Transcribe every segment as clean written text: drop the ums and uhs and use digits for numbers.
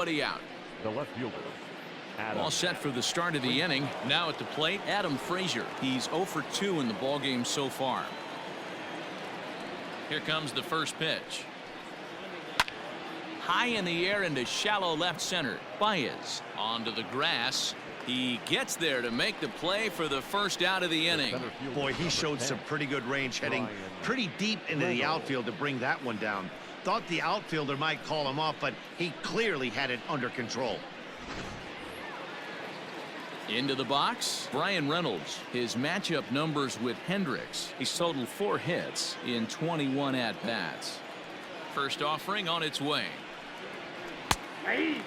out. The left fielder. All set for the start of the inning. Now at the plate, Adam Frazier. He's 0 for 2 in the ballgame so far. Here comes the first pitch. High in the air into shallow left center. Baez onto the grass. He gets there to make the play for the first out of the inning. Boy, he showed some pretty good range, heading pretty deep into the outfield to bring that one down. Thought the outfielder might call him off, but he clearly had it under control. Into the box, Brian Reynolds. His matchup numbers with Hendricks. He's totaled 4 hits in 21 at-bats. First offering on its way. Hey.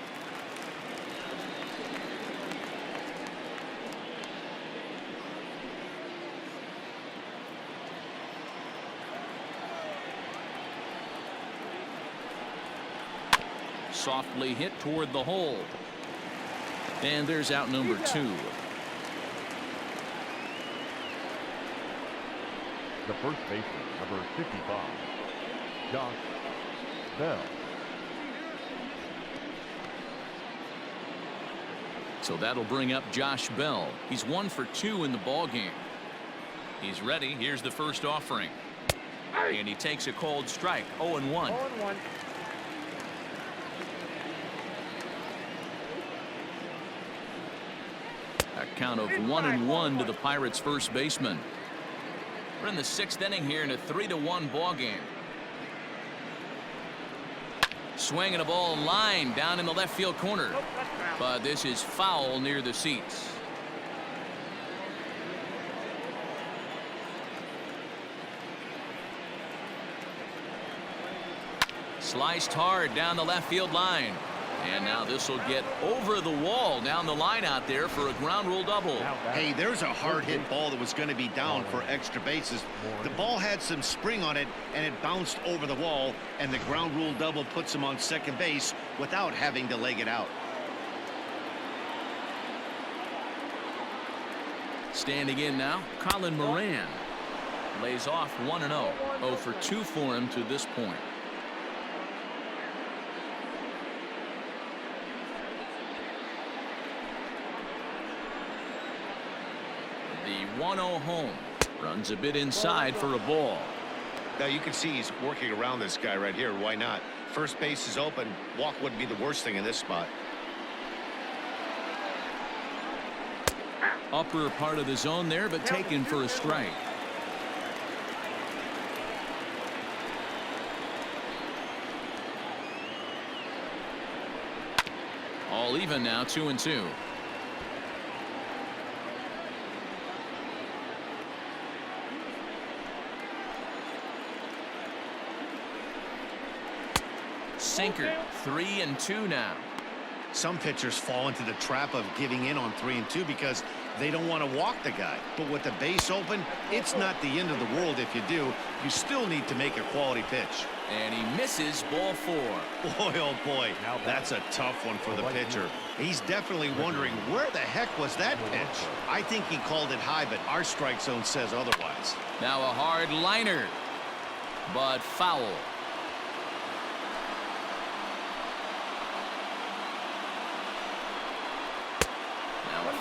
Softly hit toward the hole. And there's out number 2. The first baseman, number 55, Josh Bell. So that'll bring up Josh Bell. He's 1 for 2 in the ballgame. He's ready. Here's the first offering. And he takes a cold strike. 0-1. 0-1. A count of 1-1 to the Pirates' first baseman. We're in the 6th inning here in a 3-1 ball game. Swinging a ball line down in the left field corner, but this is foul near the seats. Sliced hard down the left field line. And now this will get over the wall down the line out there for a ground rule double. Hey, there's a hard hit ball that was going to be down for extra bases. The ball had some spring on it, and it bounced over the wall, and the ground rule double puts him on second base without having to leg it out. Standing in now, Colin Moran. Lays off 1-0. 0 for 2 for him to this point. The 1-0 home. Runs a bit inside for a ball. Now you can see he's working around this guy right here. Why not? First base is open. Walk wouldn't be the worst thing in this spot. Upper part of the zone there, but taken for a strike. All even now, 2-2. Sinker, 3-2 now. Some pitchers fall into the trap of giving in on 3-2 because they don't want to walk the guy. But with the base open, it's not the end of the world if you do. You still need to make a quality pitch. And he misses ball 4. Boy, oh boy, that's a tough one for the pitcher. He's definitely wondering where the heck was that pitch. I think he called it high, but our strike zone says otherwise. Now a hard liner, but foul.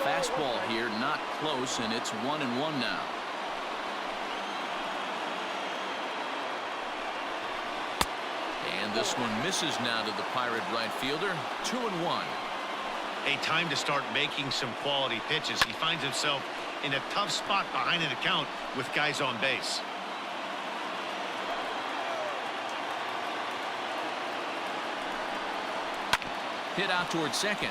Fastball here, not close, and it's 1-1 now. And this one misses now to the Pirate right fielder. 2-1. A time to start making some quality pitches. He finds himself in a tough spot behind an account with guys on base. Hit out towards second.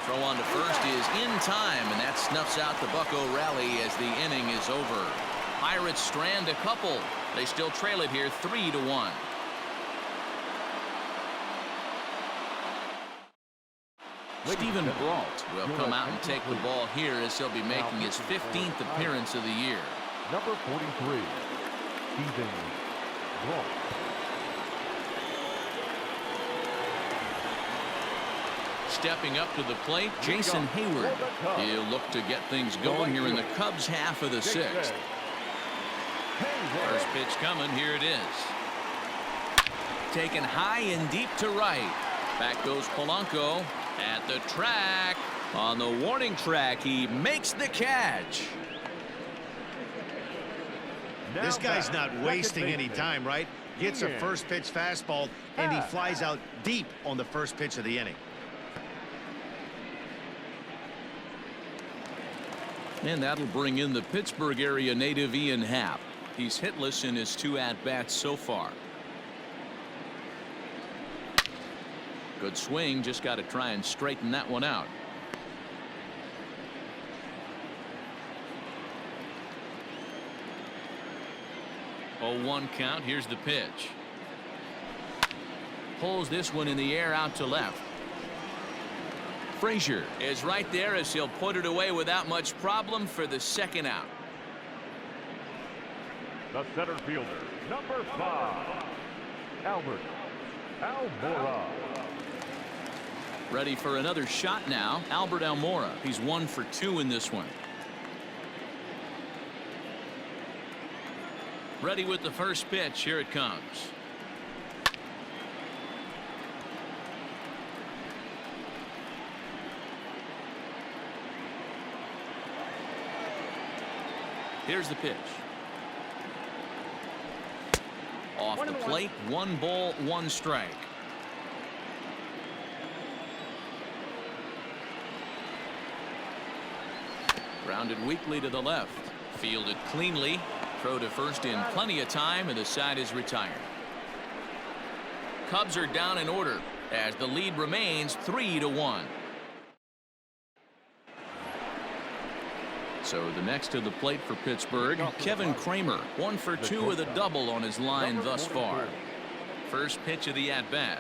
Throw on to first is in time, and that snuffs out the Bucco rally as the inning is over. Pirates strand a couple. They still trail it here 3-1. Stephen Brault will come out and take the ball here as he'll be making his 15th appearance of the year. Number 43, Stephen Brault. Stepping up to the plate, Jason Hayward. He'll look to get things going here in the Cubs' half of the 6th. First pitch coming. Here it is. taken high and deep to right. Back goes Polanco at the track. On the warning track, he makes the catch. This guy's not wasting any time, right? Gets a first pitch fastball, and he flies out deep on the first pitch of the inning. And that'll bring in the Pittsburgh area native Ian Happ. He's hitless in his 2 at-bats so far. Good swing, just got to try and straighten that one out. Oh, 1 count. Here's the pitch. Pulls this one in the air out to left. Frazier is right there as he'll put it away without much problem for the 2nd out. The center fielder, number 5, Albert Almora. Ready for another shot now. Albert Almora. He's 1 for 2 in this one. Ready with the first pitch. Here it comes. Here's the pitch. Off the plate. 1 ball, 1 strike. Grounded weakly to the left. Fielded cleanly. Throw to first in plenty of time, and the side is retired. Cubs are down in order as the lead remains 3-1. So the next to the plate for Pittsburgh, Kevin Kramer, 1 for 2 with a double on his line thus far. First pitch of the at-bat.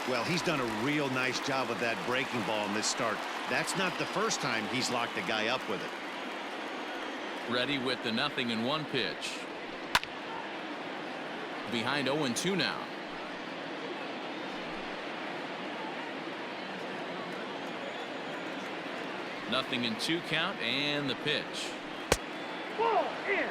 Well, he's done a real nice job with that breaking ball in this start. That's not the first time he's locked the guy up with it. Ready with the 0-1 pitch. Behind 0-2 now. Nothing in 2 count, and the pitch. Ball in.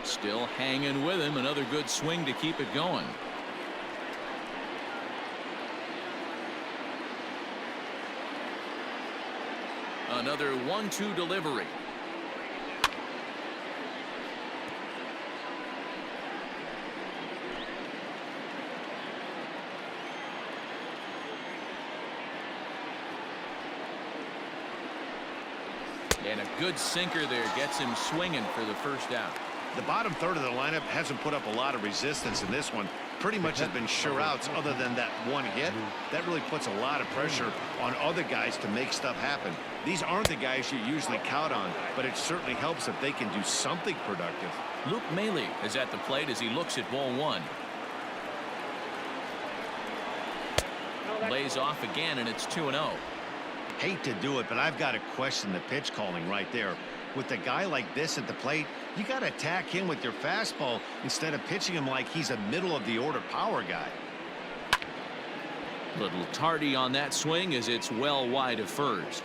Still hanging with him. Another good swing to keep it going. Another 1-2 delivery. And a good sinker there gets him swinging for the first out. The bottom third of the lineup hasn't put up a lot of resistance in this one. Pretty much has been sure outs other than that 1 hit. That really puts a lot of pressure on other guys to make stuff happen. These aren't the guys you usually count on, but it certainly helps if they can do something productive. Luke Maile is at the plate as he looks at ball 1. Lays off again, and it's 2-0. Hate to do it, but I've got to question the pitch calling right there. With a guy like this at the plate, you got to attack him with your fastball instead of pitching him like he's a middle-of-the-order power guy. Little tardy on that swing as it's well wide of first.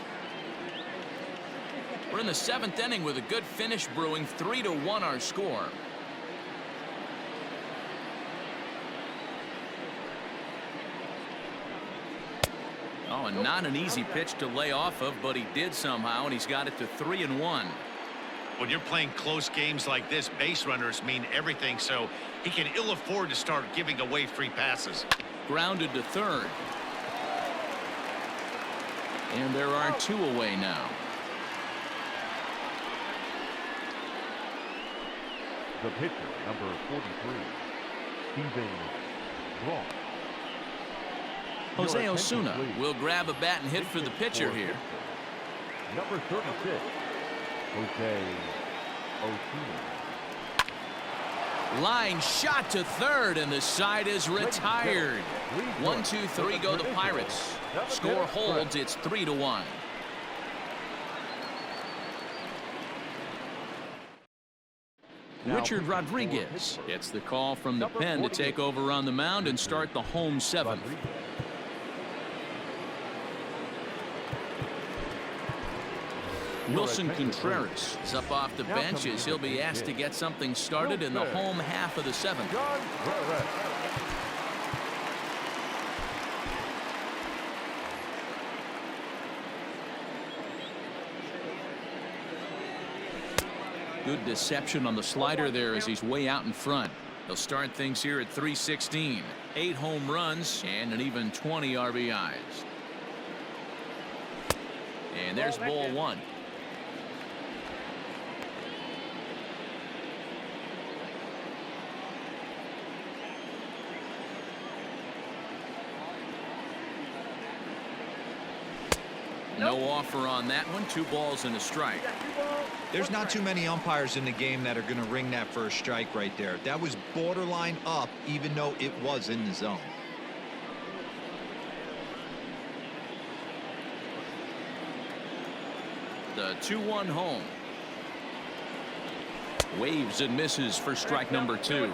We're in the 7th inning with a good finish brewing. 3-1 our score. Oh, and not an easy pitch to lay off of, but he did somehow, and he's got it to 3-1. When you're playing close games like this, base runners mean everything, so he can ill afford to start giving away free passes. Grounded to third. And there are 2 away now. The pitcher, number 43, Stephen Braun. Jose Osuna will grab a bat and hit for the pitcher here. Number 36, Jose Osuna. Line shot to third, and the side is retired. 1-2-3 go the Pirates. Score holds. It's 3-1. Richard Rodriguez gets the call from the pen to take over on the mound and start the home seventh. Wilson Contreras is up off the bench as he'll be asked to get something started in the home half of the seventh. Good deception on the slider there as he's way out in front. They'll start things here at 316. 8 home runs and an even 20 RBIs. And there's ball one. No offer on that one. 2 balls and a strike. There's not too many umpires in the game that are going to ring that first strike right there. That was borderline up, even though it was in the zone. The 2-1 home. Waves and misses for strike number 2.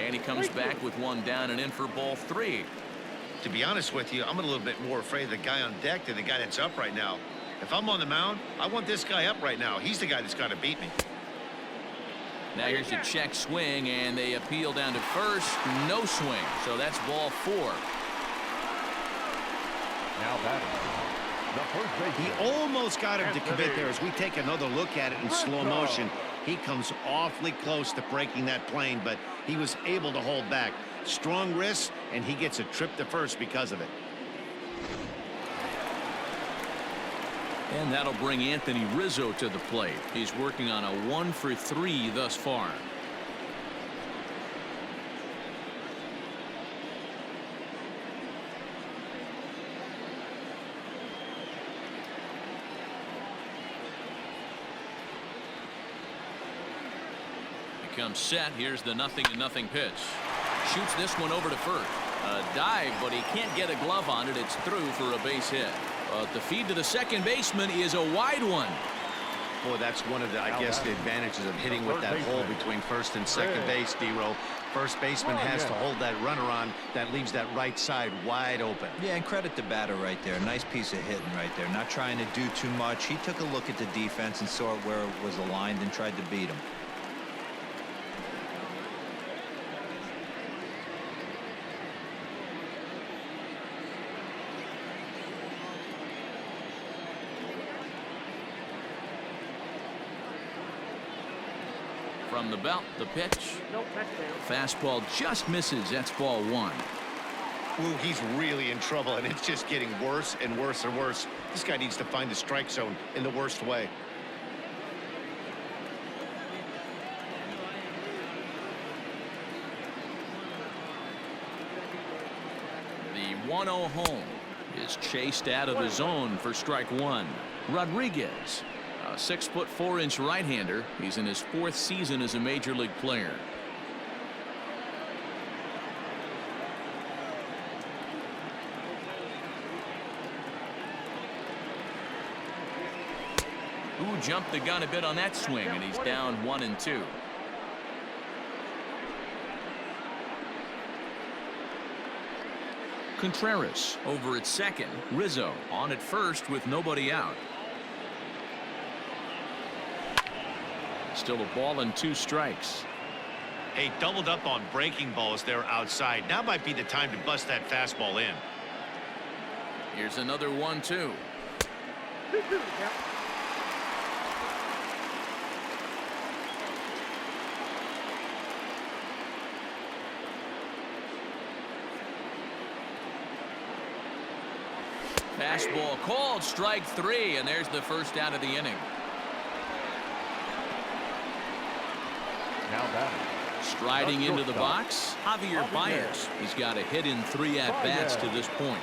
And he comes back with 1 down and in for ball 3. To be honest with you, I'm a little bit more afraid of the guy on deck than the guy that's up right now. If I'm on the mound, I want this guy up right now. He's the guy that's got to beat me. Now here's a check swing, and they appeal down to first. No swing, so that's ball 4. Now batting, the first baseman. He almost got him to commit there. As we take another look at it in slow motion, he comes awfully close to breaking that plane, but he was able to hold back. Strong wrist, and he gets a trip to first because of it. And that'll bring Anthony Rizzo to the plate. He's working on a 1 for 3 thus far. He comes set. Here's the 0-0 pitch. Shoots this one over to first. A dive, but he can't get a glove on it. It's through for a base hit. The feed to the second baseman is a wide one. Boy, that's one of the, I guess, the advantages of hitting with that hole between first and second base, D-Row. First baseman has to hold that runner on. That leaves that right side wide open. Yeah, and credit the batter right there. Nice piece of hitting right there. Not trying to do too much. He took a look at the defense and saw where it was aligned and tried to beat him. From the belt, the pitch. Fastball just misses. That's ball 1. Ooh, he's really in trouble, and it's just getting worse and worse and worse. This guy needs to find the strike zone in the worst way. The 1-0 home is chased out of the zone for strike 1. Rodriguez, a 6'4" right-hander. He's in his 4th season as a major league player. Ooh, jumped the gun a bit on that swing, and he's down 1-2. Contreras over at second. Rizzo on at first with nobody out. Still a ball and 2 strikes. Hey, doubled up on breaking balls there outside. Now might be the time to bust that fastball in. Here's another 1-2. Fastball called, strike 3, and there's the first out of the inning. Now batting. Striding into the box, Javier Baez. He's got a hit in 3 at-bats to this point.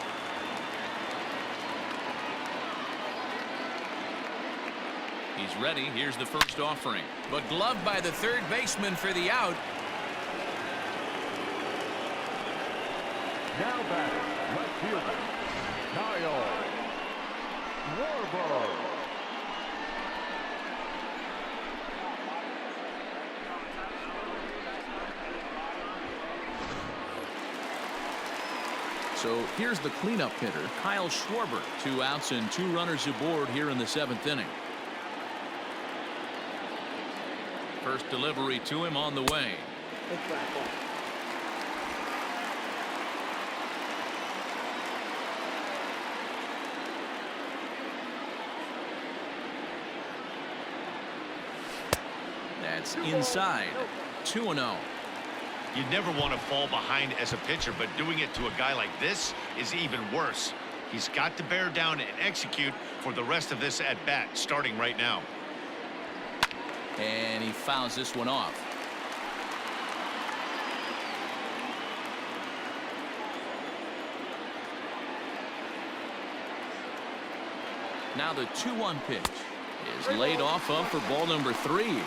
He's ready. Here's the first offering. But gloved by the third baseman for the out. Now batting, left fielder, Kyle Schwarber. So here's the cleanup hitter, Kyle Schwarber. 2 outs and 2 runners aboard here in the 7th inning. First delivery to him on the way. That's inside. 2-0. You never want to fall behind as a pitcher, but doing it to a guy like this is even worse. He's got to bear down and execute for the rest of this at bat, starting right now. And he fouls this one off. Now the 2-1 pitch is laid off of for ball number 3.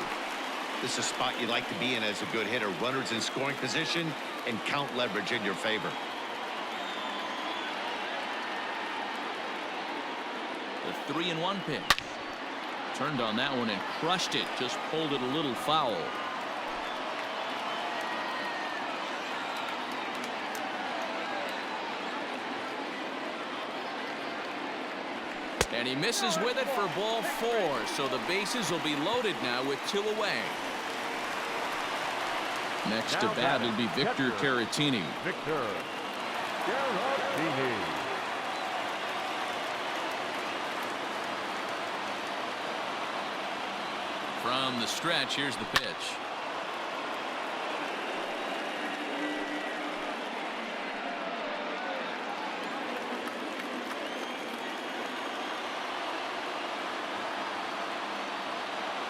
This is a spot you like to be in as a good hitter. Runners in scoring position and count leverage in your favor. The 3-1 pitch. Turned on that one and crushed it. Just pulled it a little foul. And he misses with it for ball 4. So the bases will be loaded now with 2 away. Next to bat will be Victor Caratini. Victor Caratini. From the stretch, here's the pitch.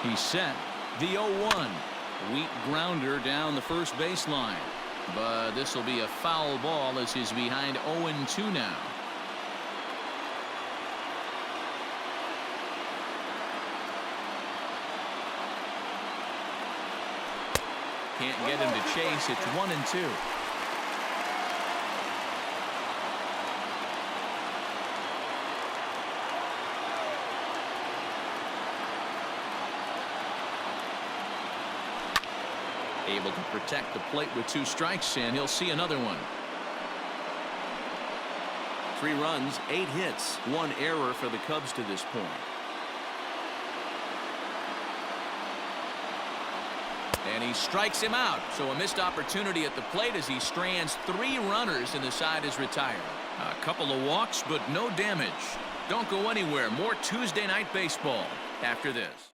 He's set. The 0-1. Weak grounder down the first baseline. But this will be a foul ball as he's behind 0-2 now. Can't get him to chase. It's 1-2. Able to protect the plate with 2 strikes, and he'll see another one. 3 runs, 8 hits, 1 error for the Cubs to this point. And he strikes him out. So a missed opportunity at the plate as he strands 3 runners and the side is retired. A couple of walks, but no damage. Don't go anywhere. More Tuesday night baseball after this.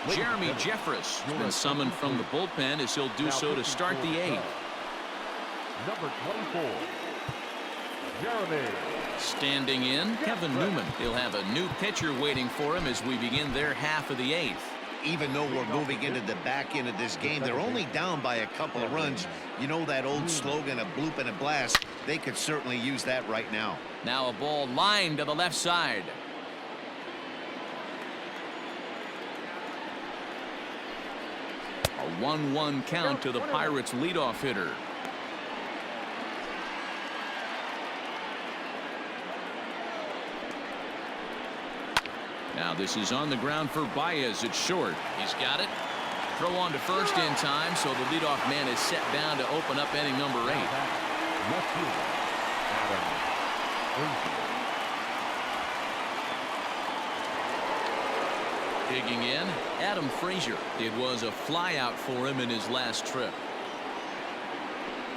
Jeremy Jeffress has been summoned from the bullpen as he'll do so to start the 8th. Number 24, Jeremy. Standing in, Kevin Newman. He'll have a new pitcher waiting for him as we begin their half of the 8th. Even though we're moving into the back end of this game, they're only down by a couple of runs. You know that old slogan, a bloop and a blast. They could certainly use that right now. Now a ball lined to the left side. A 1-1 count to the Pirates' leadoff hitter. Now this is on the ground for Baez at short. He's got it. Throw on to first in time, so the leadoff man is set down to open up inning number 8. Left fielder, Digging in, Adam Frazier. It was a flyout for him in his last trip.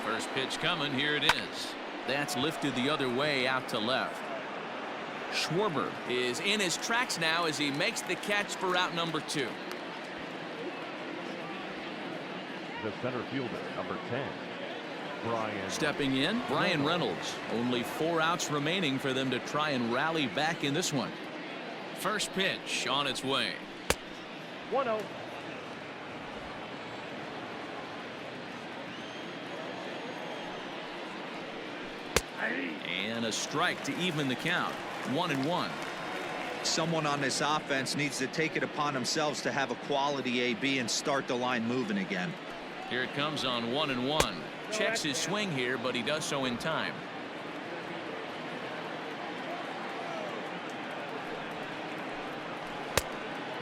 First pitch coming. Here it is. That's lifted the other way out to left. Schwarber is in his tracks now as he makes the catch for out number 2. The center fielder, number 10, Brian. Stepping in, Brian Reynolds. Only 4 outs remaining for them to try and rally back in this one. First pitch on its way. 1-0. And a strike to even the count. 1-1. Someone on this offense needs to take it upon themselves to have a quality AB and start the line moving again. Here it comes on 1-1. Checks his swing here, but he does so in time.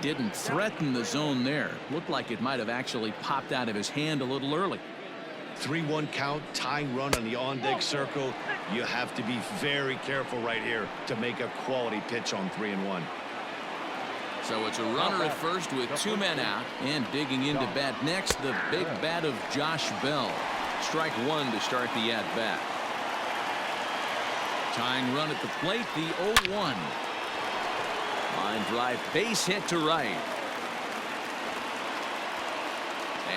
Didn't threaten the zone there. Looked like it might have actually popped out of his hand a little early. 3-1 count, tying run on the on-deck circle. You have to be very careful right here to make a quality pitch on 3-1. So it's a runner at first with 2 men out, and digging into bat next, the big bat of Josh Bell. Strike 1 to start the at-bat. Tying run at the plate, the 0-1. Line drive, base hit to right.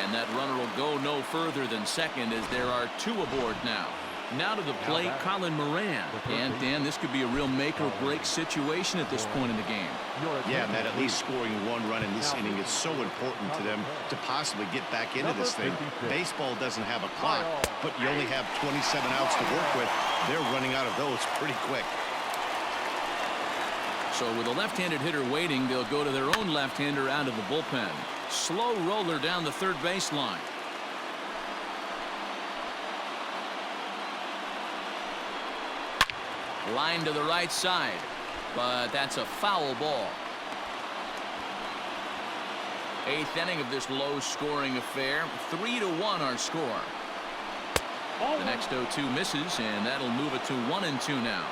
And that runner will go no further than second as there are 2 aboard now. Now to the plate, Colin Moran. And Dan, this could be a real make or break situation at this point in the game. Yeah, Matt, at least scoring 1 run in this inning is so important to them to possibly get back into this thing. Baseball doesn't have a clock, but you only have 27 outs to work with. They're running out of those pretty quick. So with a left-handed hitter waiting, they'll go to their own left-hander out of the bullpen. Slow roller down the third baseline. Line to the right side, but that's a foul ball. 8th inning of this low-scoring affair. 3-1 our score. The next 0-2 misses, and that'll move it to 1-2 now.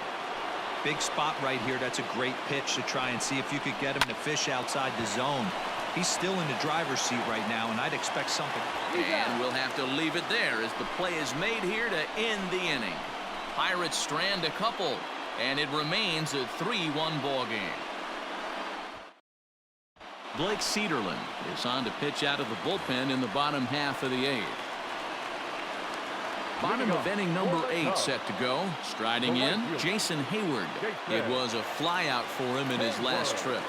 Big spot right here. That's a great pitch to try and see if you could get him to fish outside the zone. He's still in the driver's seat right now, and I'd expect something. And we'll have to leave it there as the play is made here to end the inning. Pirates strand a couple, and it remains a 3-1 ball game. Blake Cederlin is on to pitch out of the bullpen in the bottom half of the 8th. Bottom of inning number 8 set to go. Striding in, Jason Hayward. It was a flyout for him in his last trip.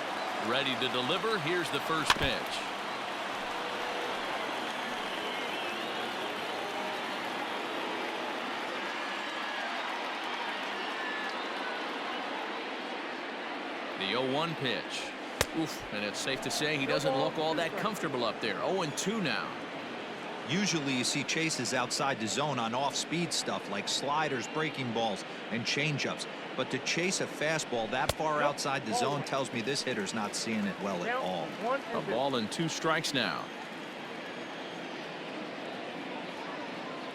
Ready to deliver. Here's the first pitch. The 0-1 pitch. Oof, and it's safe to say he doesn't look all that comfortable up there. 0-2 now. Usually you see chases outside the zone on off-speed stuff like sliders, breaking balls, and changeups. But to chase a fastball that far outside the zone tells me this hitter's not seeing it well at all. A ball and 2 strikes now.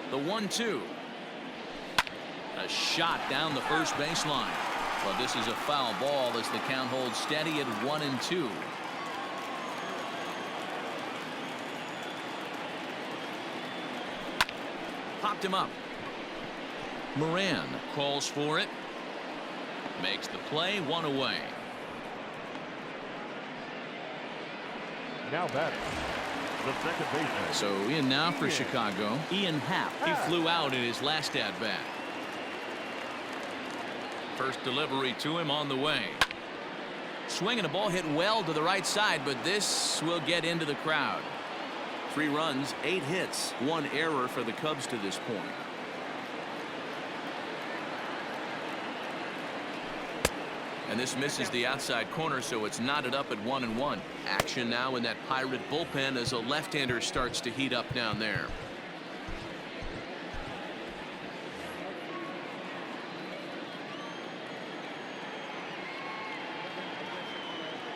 The 1-2. A shot down the first baseline. But this is a foul ball as the count holds steady at 1-2. Popped him up. Moran calls for it. Makes the play, 1 away. Now batting, the second baseman. So in now for Chicago, Ian Happ. He flew out in his last at-bat. First delivery to him on the way. Swinging a ball hit well to the right side, but this will get into the crowd. 3 runs, 8 hits, 1 error for the Cubs to this point. And this misses the outside corner, so it's knotted up at 1-1. Action now in that Pirate bullpen as a left-hander starts to heat up down there.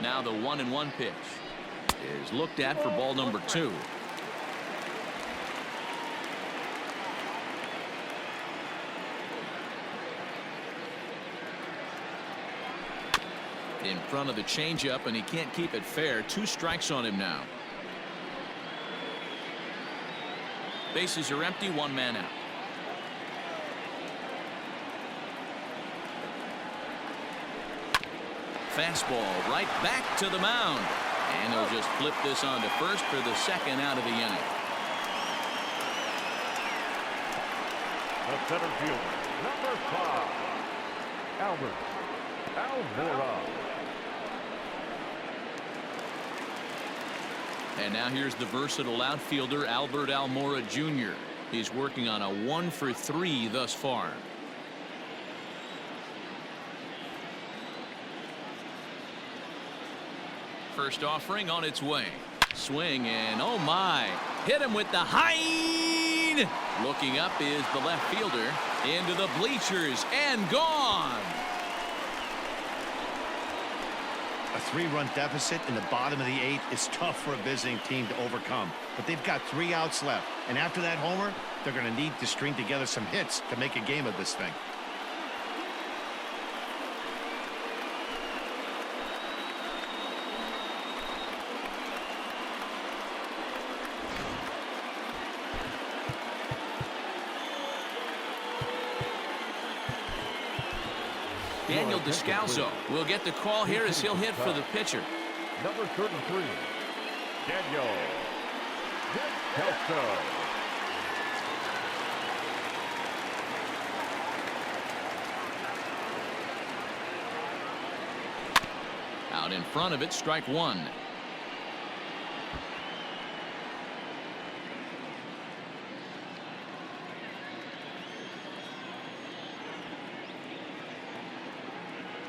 Now the 1-1 pitch is looked at for ball number 2. In front of the changeup, and he can't keep it fair. 2 strikes on him now. Bases are empty, 1 man out. Fastball right back to the mound. And they'll just flip this on to first for the second out of the inning. The center fielder, number 5, Albert Almora. And now here's the versatile outfielder, Albert Almora Jr. He's working on a 1 for 3 thus far. First offering on its way. Swing and oh my. Hit him with the hind. Looking up is the left fielder. Into the bleachers and gone. A 3-run deficit in the bottom of the 8th is tough for a visiting team to overcome. But they've got 3 outs left. And after that homer, they're going to need to string together some hits to make a game of this thing. Daniel Descalso will get the call here as he'll hit for the pitcher. Number 33, Daniel Descalso. Out in front of it, strike one.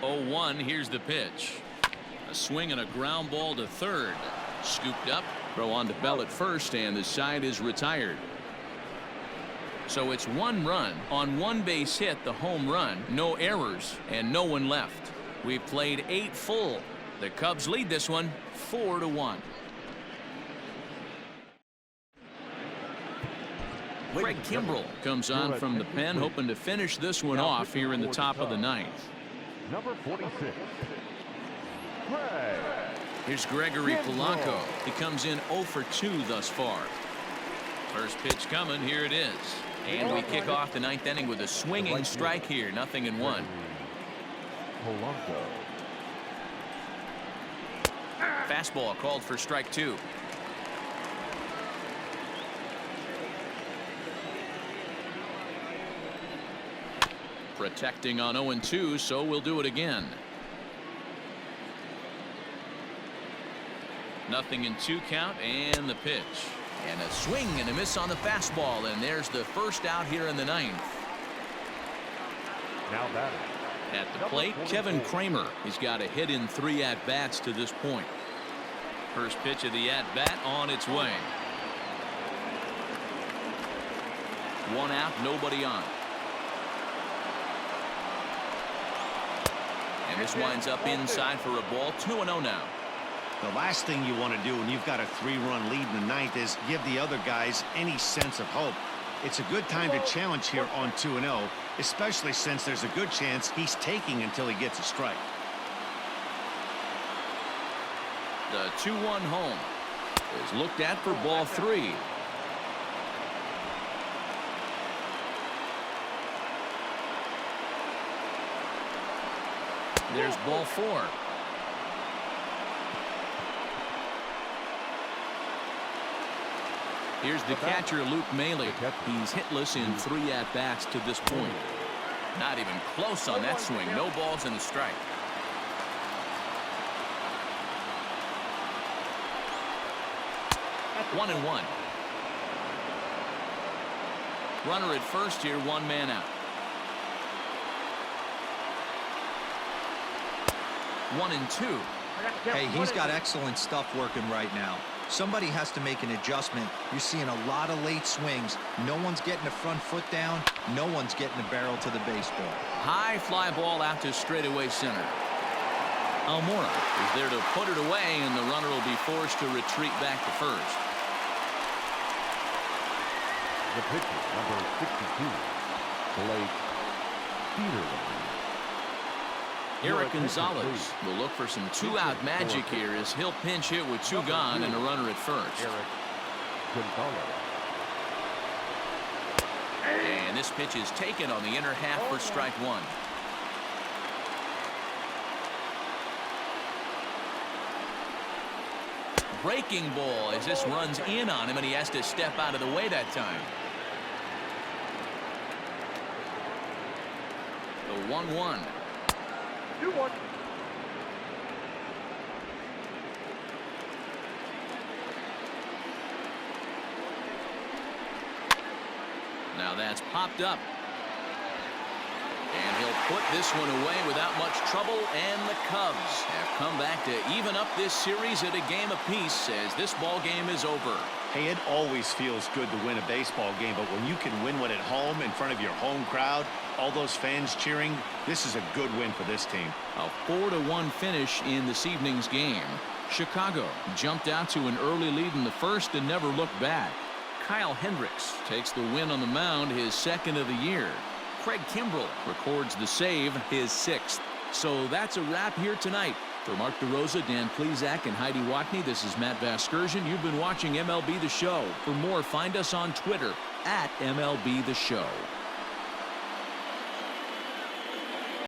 Oh, 1, here's the pitch. A swing and a ground ball to third. Scooped up, throw on to Bell at first, and the side is retired. So it's 1 run on 1 base hit, the home run, no errors, and no one left. We've played 8 full. The Cubs lead this one 4-1. Craig Kimbrell comes on from the pen, hoping to finish this one off here in the top of the 9th. Number 46, Craig. Here's Gregory Polanco. He comes in 0 for 2 thus far. First pitch coming. Here it is. And we kick off the 9th inning with a swinging strike here. 0-1. Polanco. Fastball called for strike 2. Protecting on 0-2, so we'll do it again. 0-2 count, and the pitch. And a swing and a miss on the fastball, and there's the first out here in the 9th. Now batting. At the plate, Kevin Kramer. He's got a hit in 3 at-bats to this point. First pitch of the at-bat on its way. 1 out, nobody on. And this winds up inside for a ball. 2-0 now. The last thing you want to do when you've got a 3-run lead in the 9th is give the other guys any sense of hope. It's a good time to challenge here on 2-0, especially since there's a good chance he's taking until he gets a strike. The 2-1 home is looked at for ball 3. There's ball 4. Here's the catcher, Luke Maile. He's hitless in 3 at-bats to this point. Not even close on that swing. No balls and a strike. At 1-1. Runner at first here, 1 man out. 1-2. Hey, he's got excellent stuff working right now. Somebody has to make an adjustment. You're seeing a lot of late swings. No one's getting the front foot down. No one's getting the barrel to the baseball. High fly ball out to straightaway center. Almora is there to put it away, and the runner will be forced to retreat back to first. The pitcher, number 62, Blake Peterson. Eric Gonzalez will look for some 2-out magic here as he'll pinch hit with 2 gone and a runner at first. Eric Gonzalez. And this pitch is taken on the inner half for strike 1. Breaking ball as this runs in on him, and he has to step out of the way that time. The 1-1. 2-1. Now that's popped up. And he'll put this one away without much trouble, and the Cubs have come back to even up this series at a game apiece as this ball game is over. Hey, it always feels good to win a baseball game, but when you can win one at home in front of your home crowd, all those fans cheering, this is a good win for this team. A 4-1 finish in this evening's game. Chicago jumped out to an early lead in the first and never looked back. Kyle Hendricks takes the win on the mound, his second of the year. Craig Kimbrell records the save, his sixth. So that's a wrap here tonight. For Mark DeRosa, Dan Plesac, and Heidi Watney, this is Matt Vasgersian. You've been watching MLB The Show. For more, find us on Twitter @MLB The Show.